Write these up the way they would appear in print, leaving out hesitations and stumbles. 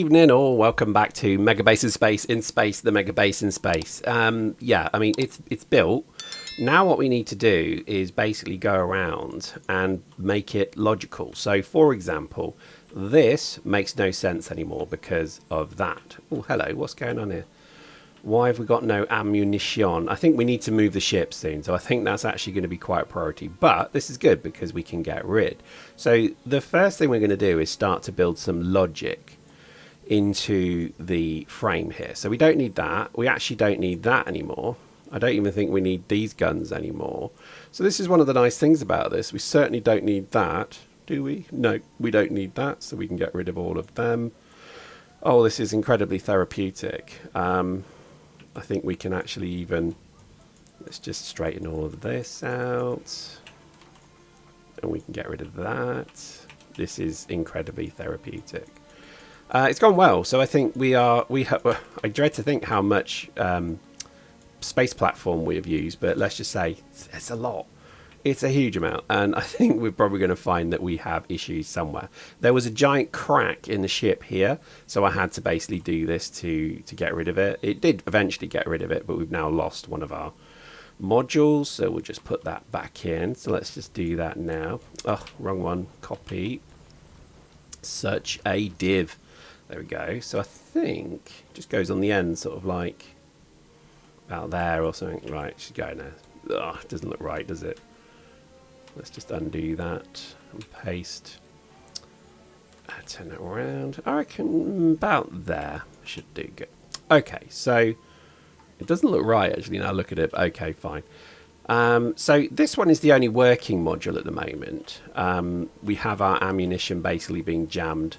evening, or welcome back to Megabase in Space, the Megabase in Space. Yeah, I mean, it's built. Now what we need to do is basically go around and make it logical. So, for example, this makes no sense anymore because of that. Oh, hello, what's going on here? Why have we got no ammunition? I think we need to move the ship soon, so I think that's actually going to be quite a priority. But this is good because we can get rid. So the first thing we're going to do is start to build some logic into the frame here. So we don't need that. We actually don't need that anymore. I don't even think we need these guns anymore. So this is one of the nice things about this. We certainly don't need that, do we? No, we don't need that, so we can get rid of all of them. Oh, this is incredibly therapeutic. I think we can actually even, let's just straighten all of this out. And we can get rid of that. This is incredibly therapeutic. It's gone well, so I think I dread to think how much space platform we have used, but let's just say it's a lot. It's a huge amount, and I think we're probably going to find that we have issues somewhere. There was a giant crack in the ship here, so I had to basically do this to get rid of it. It did eventually get rid of it, but we've now lost one of our modules, so we'll just put that back in. So let's just do that now. Oh, wrong one. Copy. Such a div. There we go. So I think it just goes on the end, sort of like about there or something. Right, it should go now. Oh, it doesn't look right, does it? Let's just undo that and paste. Turn that around. I reckon about there should do good. Okay, so it doesn't look right actually. Now look at it. Okay, fine. So this one is the only working module at the moment. We have our ammunition basically being jammed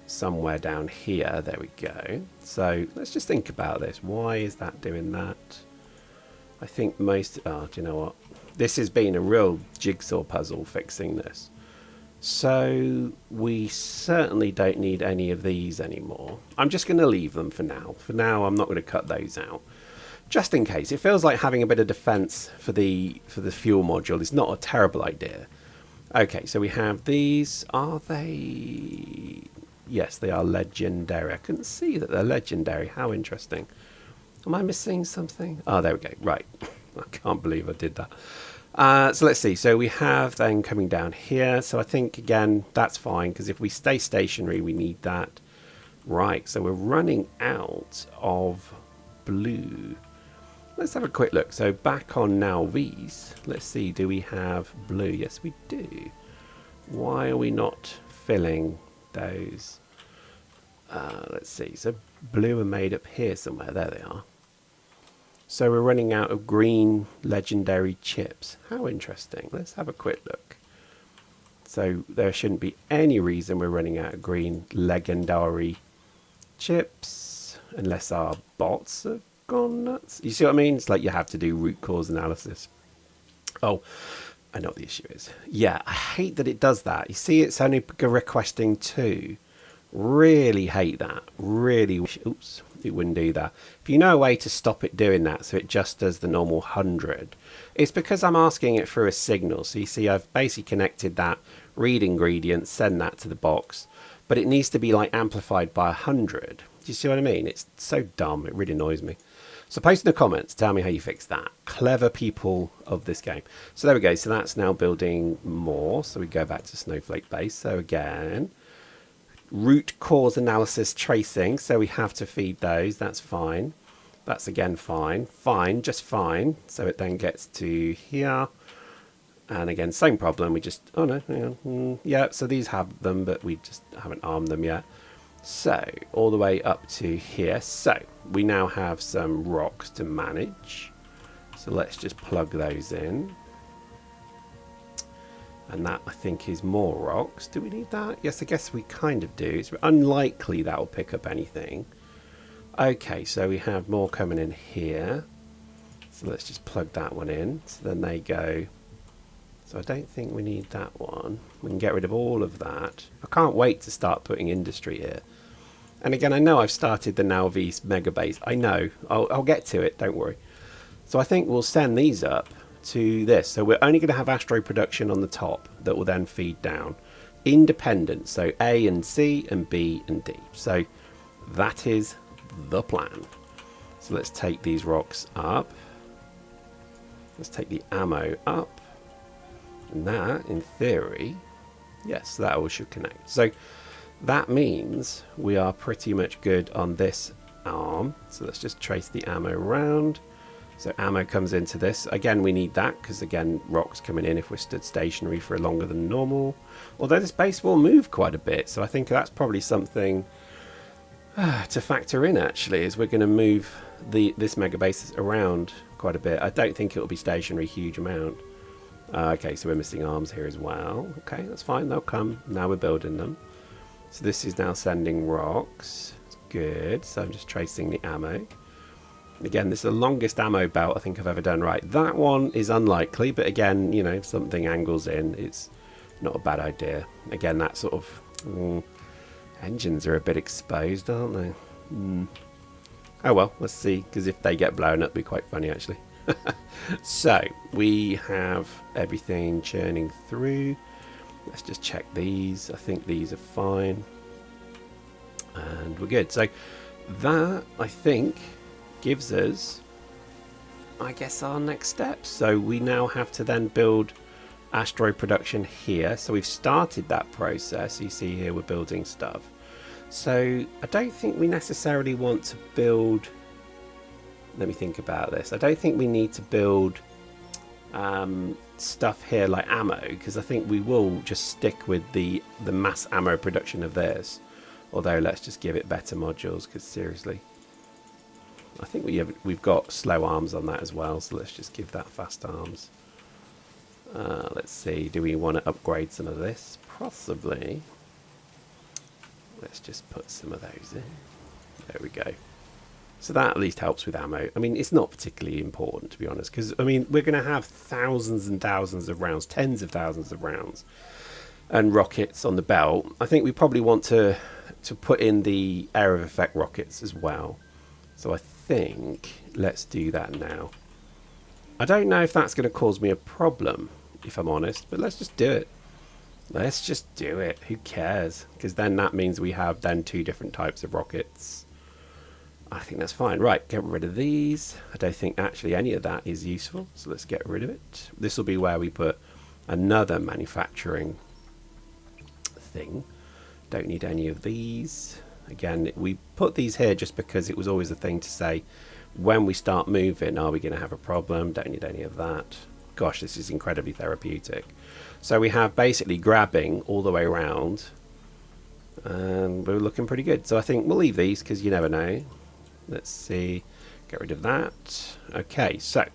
somewhere down here. There we go. So let's just think about this. Why is that doing that? I think most... Oh, do you know what? This has been a real jigsaw puzzle fixing this. So we certainly don't need any of these anymore. I'm just going to leave them for now. For now, I'm not going to cut those out. Just in case. It feels like having a bit of defense for the fuel module is not a terrible idea. Okay, so we have these. Are they... Yes, they are legendary. I couldn't see that they're legendary. How interesting. Am I missing something? Oh, there we go. Right. I can't believe I did that. So let's see. So we have then coming down here. So I think, again, that's fine, because if we stay stationary, we need that. Right. So we're running out of blue. Let's have a quick look. So back on Nauvis. Let's see. Do we have blue? Yes, we do. Why are we not filling those? Let's see. So blue are made up here somewhere. There they are. So we're running out of green legendary chips. How interesting. Let's have a quick look. So there shouldn't be any reason we're running out of green legendary chips unless our bots have gone nuts. You see what I mean? It's like you have to do root cause analysis. Oh, I know what the issue is. Yeah, I hate that it does that. You see, it's only requesting 2. Really hate that. Really wish, oops, it wouldn't do that. If you know a way to stop it doing that so it just does the normal 100, it's because I'm asking it through a signal. So you see I've basically connected that read ingredient, send that to the box, but it needs to be like amplified by 100. Do you see what I mean? It's so dumb, it really annoys me. So post in the comments, tell me how you fix that. Clever people of this game. So there we go. So that's now building more. So we go back to Snowflake Base. So again, root cause analysis tracing. So we have to feed those. That's fine. That's again fine. Fine, just fine. So it then gets to here. And again, same problem. We just, oh no, hang on. Yeah, so these have them, but we just haven't armed them yet. So all the way up to here. So we now have some rocks to manage. So let's just plug those in. And that, I think, is more rocks. Do we need that? Yes, I guess we kind of do. It's unlikely that will pick up anything. Okay, so we have more coming in here. So let's just plug that one in. So then they go. So I don't think we need that one. We can get rid of all of that. I can't wait to start putting industry here. And again, I know I've started the Nauvis Megabase. I know. I'll get to it. Don't worry. So I think we'll send these up to this. So we're only going to have Astro production on the top that will then feed down. Independent. So A and C and B and D. So That is the plan. So let's take these rocks up. Let's take the ammo up. And that, in theory, yes, that all should connect. So that means we are pretty much good on this arm. So let's just trace the ammo around. So ammo comes into this. Again, we need that because, again, rocks coming in if we're stood stationary for longer than normal. Although this base will move quite a bit. So I think that's probably something to factor in, actually, is we're going to move this Megabase around quite a bit. I don't think it will be stationary a huge amount. Okay, so we're missing arms here as well. Okay, that's fine. They'll come. Now we're building them. So this is now sending rocks. It's good. So I'm just tracing the ammo. Again, this is the longest ammo belt I think I've ever done. Right, that one is unlikely, but again, you know, if something angles in, it's not a bad idea. Again, that sort of engines are a bit exposed, aren't they? Oh well, let's see, because if they get blown up, it'd be quite funny actually. So we have everything churning through. Let's just check these. I think these are fine, and we're good. So that, I think, gives us, I guess, our next steps. So we now have to then build asteroid production here. So we've started that process. You see here we're building stuff. So I don't think we necessarily want to build, let me think about this. I don't think we need to build stuff here like ammo, because I think we will just stick with the mass ammo production of this. Although let's just give it better modules, because seriously, I think we've got slow arms on that as well, so let's just give that fast arms. Let's see, do we want to upgrade some of this? Possibly. Let's just put some of those in. There we go. So that at least helps with ammo. I mean, it's not particularly important, to be honest, because, I mean, we're going to have thousands and thousands of rounds, tens of thousands of rounds and rockets on the belt. I think we probably want to put in the area of effect rockets as well. So I think let's do that now. I don't know if that's going to cause me a problem, if I'm honest, but let's just do it. Let's just do it. Who cares? Because then that means we have then two different types of rockets. I think that's fine. Right, get rid of these. I don't think actually any of that is useful, so let's get rid of it. This will be where we put another manufacturing thing. Don't need any of these. Again, we put these here just because it was always a thing to say, when we start moving, are we going to have a problem? Don't need any of that. Gosh, this is incredibly therapeutic. So we have basically grabbing all the way around, and we're looking pretty good. So I think we'll leave these because you never know. Let's see, get rid of that. Okay, so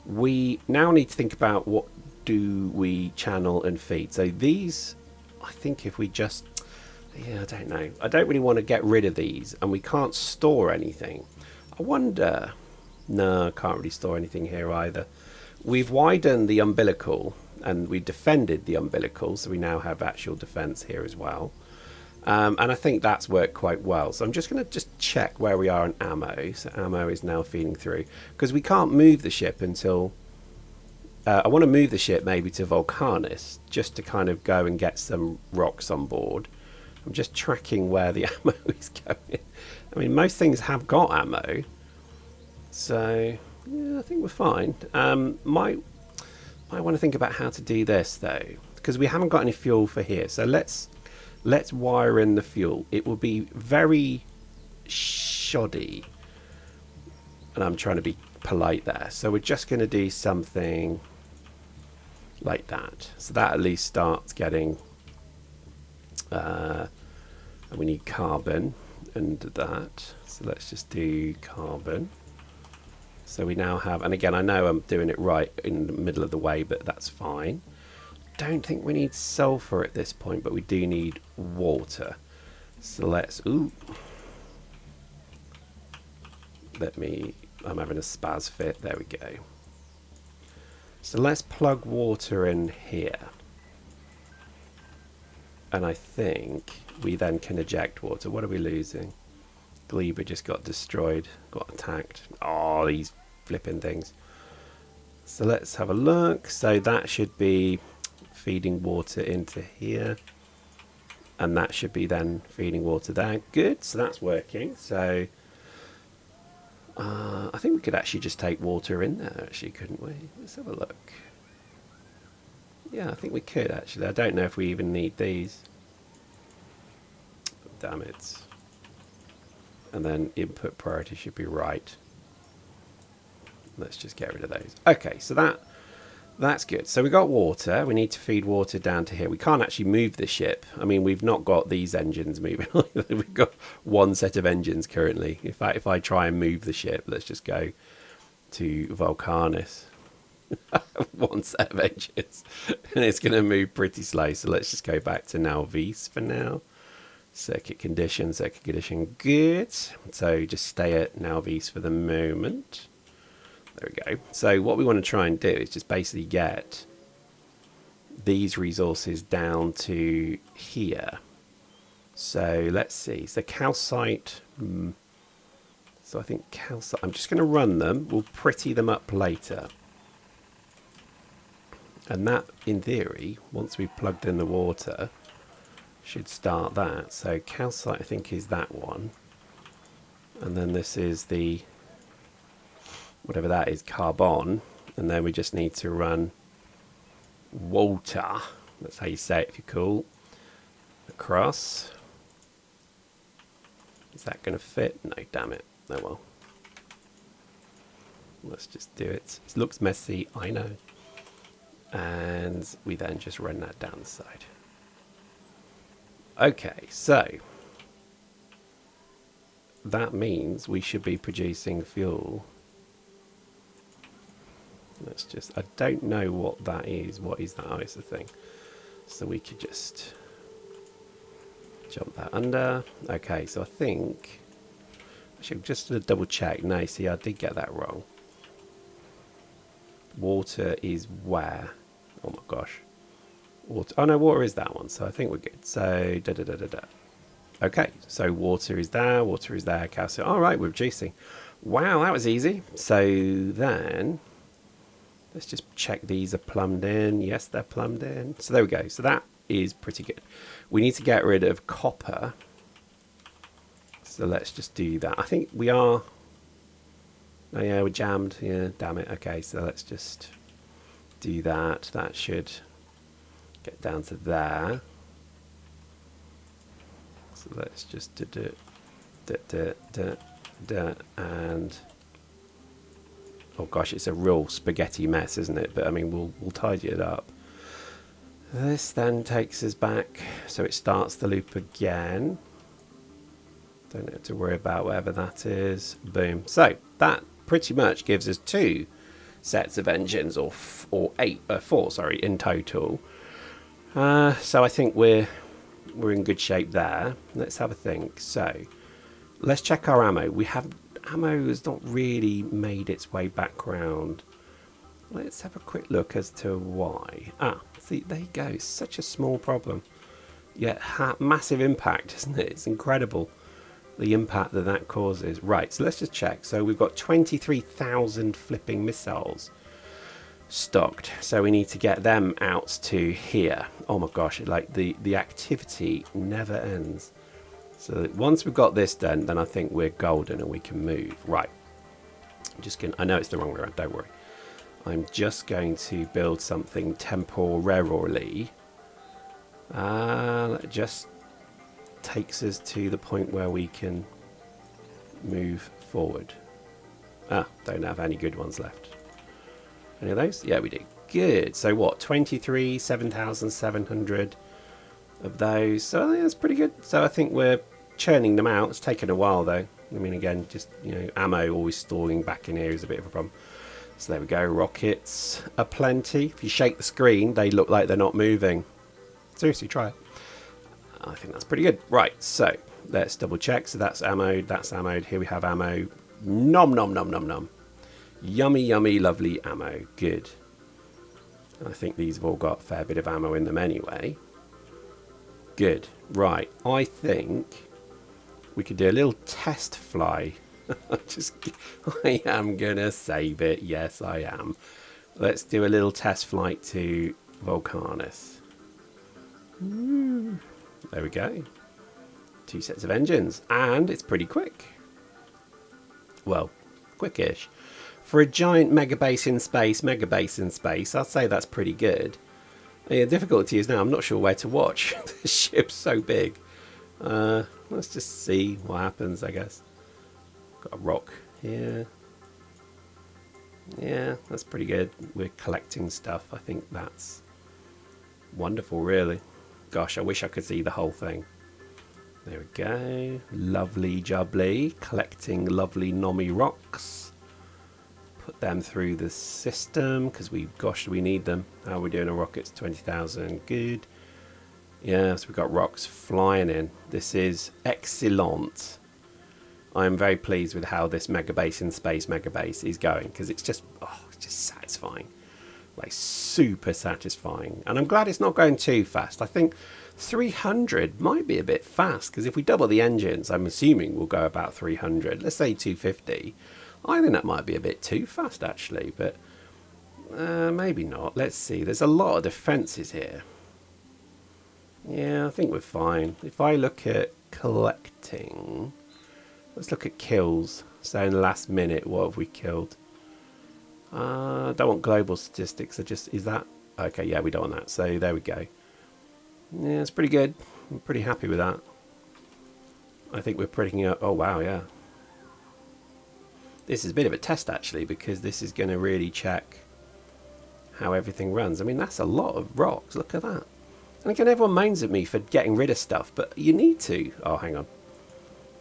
we now need to think about what do we channel and feed. So these, I think if we just, yeah, I don't know. I don't really want to get rid of these, and we can't store anything. I wonder, no, I can't really store anything here either. We've widened the umbilical and we defended the umbilical, so we now have actual defense here as well. And I think that's worked quite well. So I'm just going to just check where we are on ammo. So ammo is now feeding through, because we can't move the ship until I want to move the ship maybe to Vulcanus, just to kind of go and get some rocks on board. I'm just tracking where the ammo is going. I mean, most things have got ammo, so yeah, I think we're fine. Might want to think about how to do this though, because we haven't got any fuel for here. So let's wire in the fuel. It will be very shoddy, and I'm trying to be polite there. So we're just going to do something like that. So that at least starts getting. And we need carbon and that. So let's just do carbon. So we now have, and again, I know I'm doing it right in the middle of the way, but that's fine. Don't think we need sulfur at this point, but we do need water. So let's, I'm having a spaz fit. There we go. So let's plug water in here. And I think we then can eject water. What are we losing? Gleba just got destroyed, got attacked. Oh, these flipping things. So let's have a look. So that should be feeding water into here. and that should be then feeding water there. Good, so that's working. So I think we could actually just take water in there, actually, couldn't we? Let's have a look. Yeah, I think we could, actually. I don't know if we even need these. Damn it. And then input priority should be right. Let's just get rid of those. Okay, so that's good. So we got water. We need to feed water down to here. We can't actually move the ship. I mean, we've not got these engines moving. We've got one set of engines currently. In fact, if I try and move the ship, let's just go to Vulcanus. One set of engines. And it's going to move pretty slow. So let's just go back to Nauvis for now. Circuit condition, good. So just stay at Nauvis for the moment. There we go. So what we want to try and do is just basically get these resources down to here. So let's see. So calcite. So I think calcite. I'm just going to run them. We'll pretty them up later. And that, in theory, once we've plugged in the water, should start that. So calcite, I think, is that one. And then this is the, whatever that is, carbon. And then we just need to run water. That's how you say it if you're cool. Across. Is that going to fit? No, damn it. Oh well. Let's just do it. It looks messy, I know. And we then just run that down the side. Okay, so that means we should be producing fuel. Let's just, I don't know what that is. What is that ISO thing? So we could just jump that under. Okay, so I think I should just double check. No, see, I did get that wrong. Water is where? Oh my gosh. Water. Oh no, water is that one. So I think we're good. So Okay, so water is there, calcium. All right, we're reducing. Wow, that was easy. So then let's just check these are plumbed in. Yes, they're plumbed in. So there we go. So that is pretty good. We need to get rid of copper. So let's just do that. I think we are. Oh yeah, we're jammed. Yeah, damn it. Okay, so let's just do that. That should get down to there. So let's just do and oh gosh, it's a real spaghetti mess, isn't it? But I mean, we'll tidy it up. This then takes us back, so it starts the loop again. Don't have to worry about whatever that is. Boom. So that pretty much gives us 2 sets of engines, or 4, sorry, in total. So I think we're in good shape there. Let's have a think. So let's check our ammo. We have ammo has not really made its way back round. Let's have a quick look as to why. See, there you go. It's such a small problem, yet massive impact, isn't it? It's incredible the impact that causes. Right, so let's just check. So we've got 23,000 flipping missiles stocked, so we need to get them out to here. Oh my gosh, like the activity never ends. So once we've got this done, then I think we're golden and we can move. Right, I'm just gonna, I know it's the wrong way around, don't worry. I'm just going to build something temporarily. That just takes us to the point where we can move forward. Don't have any good ones left. Any of those? Yeah, we do. Good. So what? 23, 7,700 of those. So I think that's pretty good. So I think we're churning them out. It's taken a while though. I mean, again, just, you know, ammo always stalling back in here is a bit of a problem. So there we go. Rockets aplenty. If you shake the screen, they look like they're not moving. Seriously, try it. I think that's pretty good. Right, so let's double check. So that's ammo. That's ammoed. Here we have ammo. Nom nom nom nom nom. Yummy, yummy, lovely ammo. Good. And I think these have all got a fair bit of ammo in them anyway. Good. Right. I think we could do a little test fly. I am going to save it. Yes, I am. Let's do a little test flight to Vulcanus. There we go. 2 sets of engines, and it's pretty quick. Well, quickish. For a giant megabase in space, I'd say that's pretty good. The difficulty is now I'm not sure where to watch. The ship's so big. Let's just see what happens, I guess. Got a rock here. Yeah, that's pretty good. We're collecting stuff. I think that's wonderful, really. Gosh, I wish I could see the whole thing. There we go. Lovely jubbly. Collecting lovely nommy rocks. Put them through the system because gosh, we need them. How are we doing on rockets? 20,000. Good. Yeah, so we've got rocks flying in. This is excellent. I'm very pleased with how this Megabase in space Megabase is going because it's just satisfying. Like super satisfying. And I'm glad it's not going too fast. I think 300 might be a bit fast because if we double the engines, I'm assuming we'll go about 300. Let's say 250. I think that might be a bit too fast actually, but maybe not. Let's see. There's a lot of defences here. Yeah, I think we're fine. If I look at collecting, let's look at kills. So in the last minute, what have we killed? I don't want global statistics. Is that okay? Yeah, we don't want that. So there we go. Yeah, it's pretty good. I'm pretty happy with that. I think we're putting up. Oh wow, yeah. This is a bit of a test actually because this is going to really check how everything runs. I mean, that's a lot of rocks. Look at that. And again, everyone moans at me for getting rid of stuff, but you need to. Oh, hang on.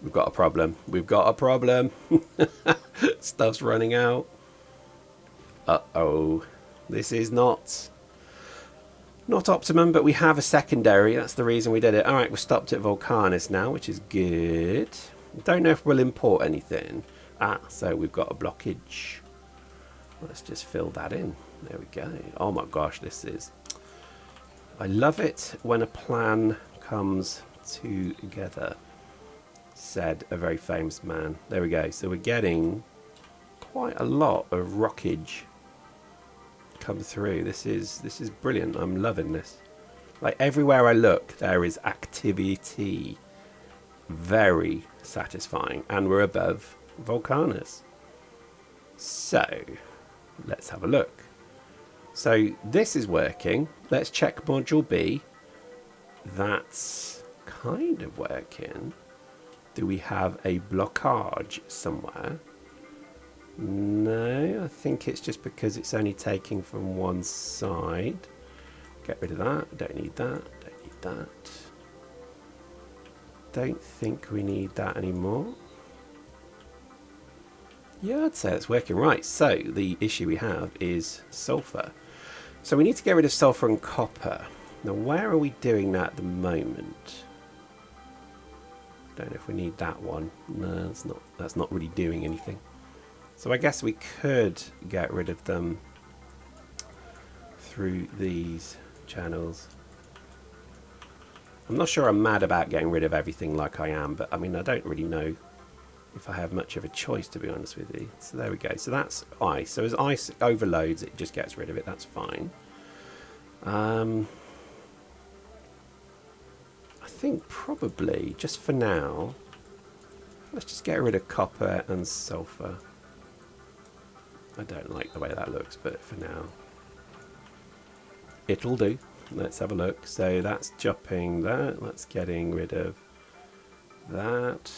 We've got a problem. We've got a problem. Stuff's running out. Uh-oh. This is not optimum, but we have a secondary. That's the reason we did it. All right, we're stopped at Vulcanus now, which is good. Don't know if we'll import anything. So we've got a blockage. Let's just fill that in. There we go. Oh my gosh, this is... I love it when a plan comes together, said a very famous man. There we go. So we're getting quite a lot of rockage come through. This is brilliant. I'm loving this. Like everywhere I look, there is activity. Very satisfying. And we're above Vulcanus. So let's have a look. So this is working. Let's check module B. That's kind of working. Do we have a blockage somewhere? No, I think it's just because it's only taking from one side. Get rid of that. Don't need that. Don't need that. Don't think we need that anymore. Yeah, I'd say it's working right. So the issue we have is sulfur. So we need to get rid of sulfur and copper. Now where are we doing that at the moment? Don't know if we need that one. No, that's not really doing anything. So I guess we could get rid of them through these channels. I'm not sure I'm mad about getting rid of everything like I am, but I mean I don't really know if I have much of a choice, to be honest with you. So there we go. So that's ice. So as ice overloads, it just gets rid of it. That's fine. I think probably, just for now, let's just get rid of copper and sulfur. I don't like the way that looks, but for now, it'll do. Let's have a look. So that's jumping that. That's getting rid of that.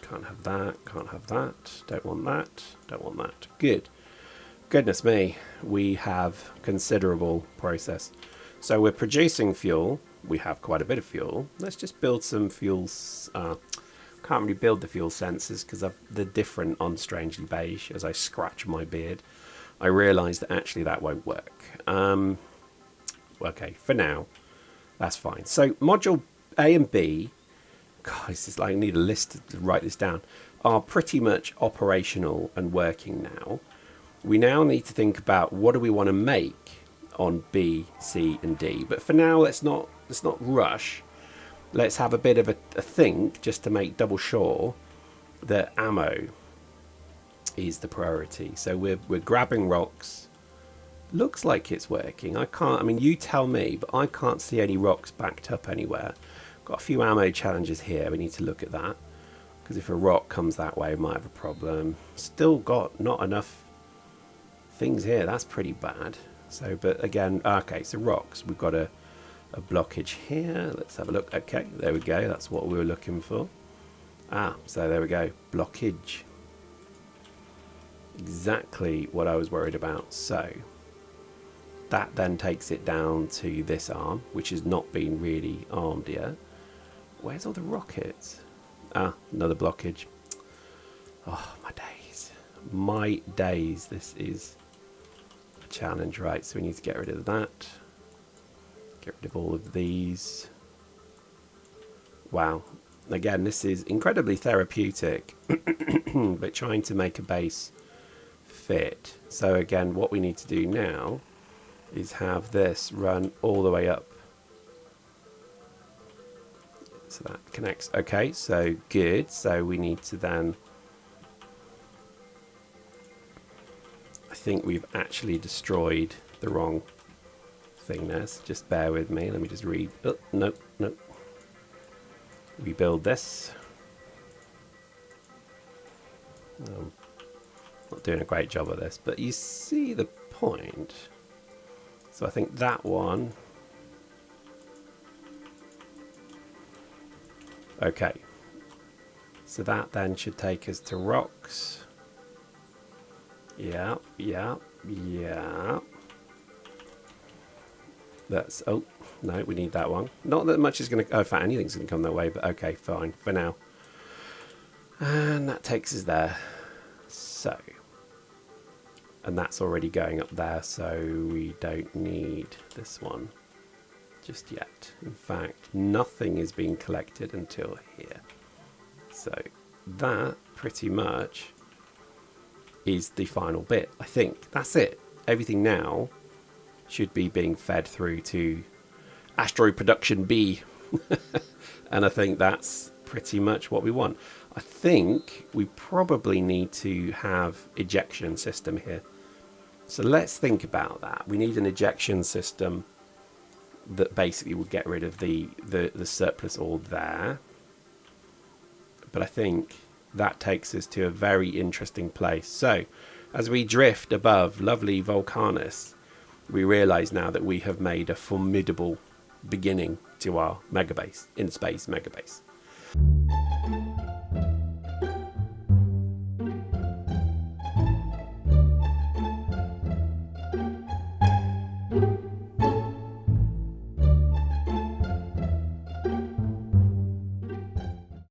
Can't have that, can't have that, don't want that, don't want that. Good. Goodness me, we have considerable process. So we're producing fuel. We have quite a bit of fuel. Let's just build some fuels. Can't really build the fuel sensors because they're different on Strangely Beige. As I scratch my beard, I realise that actually that won't work. Okay, for now, that's fine. So module A and B, God, this is like I need a list to write this down, are pretty much operational and working now. We now need to think about what do we want to make on B, C and D. But for now, let's not rush. Let's have a bit of a think just to make double sure that ammo is the priority. So we're grabbing rocks Looks like it's working. I can't, I mean, you tell me, but I can't see any rocks backed up anywhere. Got a few ammo challenges here. We need to look at that. Because if a rock comes that way, we might have a problem. Still got not enough things here. That's pretty bad. So, but again, okay, so rocks. We've got a blockage here. Let's have a look. Okay, there we go. That's what we were looking for. Ah, so there we go. Blockage. Exactly what I was worried about. So that then takes it down to this arm, which has not been really armed yet. Where's all the rockets? Ah, another blockage. Oh, my days. My days. This is a challenge, right? So we need to get rid of that. Get rid of all of these. Wow. Again, this is incredibly therapeutic, but trying to make a base fit. So again, what we need to do now is have this run all the way up. So that connects. Okay, so good. So we need to then... I think we've actually destroyed the wrong thing there. So just bear with me. Let me just read. Oh, nope, nope. Rebuild this. Not doing a great job of this, but you see the point. So I think that one. Okay. So that then should take us to rocks. Yeah, yeah, yeah. That's, oh, no, we need that one. Not that much is going to, oh, in fact, anything's going to come that way, but okay, fine, for now. And that takes us there. So, and that's already going up there, so we don't need this one just yet. In fact, nothing is being collected until here. So that pretty much is the final bit. I think that's it. Everything now should be being fed through to asteroid production B. And I think that's pretty much what we want. I think we probably need to have ejection system here. So let's think about that. We need an ejection system that basically would get rid of the surplus all there. But I think that takes us to a very interesting place. So as we drift above lovely Vulcanus, we realize now that we have made a formidable beginning to our megabase, in space megabase.